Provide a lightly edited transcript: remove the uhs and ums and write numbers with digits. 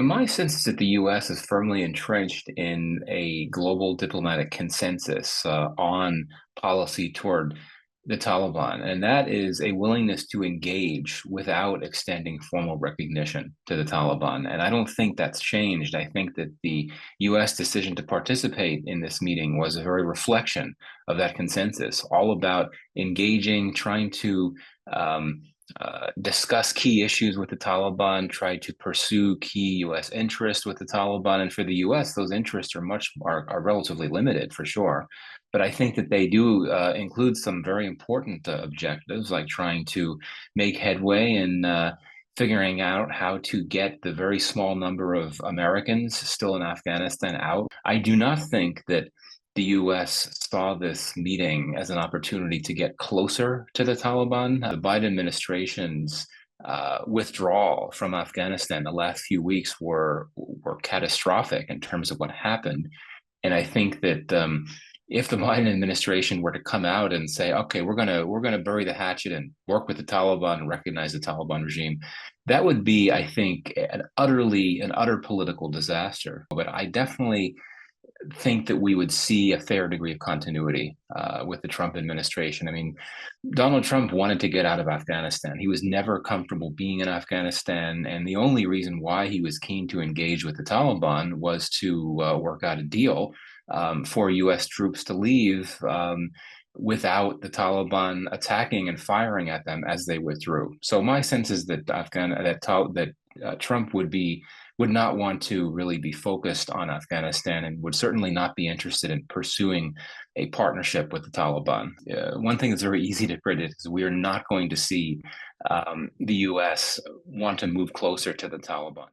My sense is that the U.S. is firmly entrenched in a global diplomatic consensus on policy toward the Taliban, and that is a willingness to engage without extending formal recognition to the Taliban. And I don't think that's changed. I think that the U.S. decision to participate in this meeting was a very reflection of that consensus, all about engaging, trying to discuss key issues with the Taliban, try to pursue key U.S. interests with the Taliban. And for the U.S., those interests are relatively limited for sure. But I think that they do include some very important objectives, like trying to make headway in figuring out how to get the very small number of Americans still in Afghanistan out. I do not think that the US saw this meeting as an opportunity to get closer to the Taliban. The Biden administration's withdrawal from Afghanistan the last few weeks were catastrophic in terms of what happened. And I think that if the Biden administration were to come out and say, "Okay, we're gonna bury the hatchet and work with the Taliban and recognize the Taliban regime," that would be, I think, an utter political disaster. But I definitely think that we would see a fair degree of continuity with the Trump administration. I mean, Donald Trump wanted to get out of Afghanistan. He was never comfortable being in Afghanistan. And the only reason why he was keen to engage with the Taliban was to work out a deal for US troops to leave. Without the Taliban attacking and firing at them as they withdrew. So my sense is that Trump would not want to really be focused on Afghanistan and would certainly not be interested in pursuing a partnership with the Taliban. One thing that's very easy to predict is we are not going to see the U.S. want to move closer to the Taliban.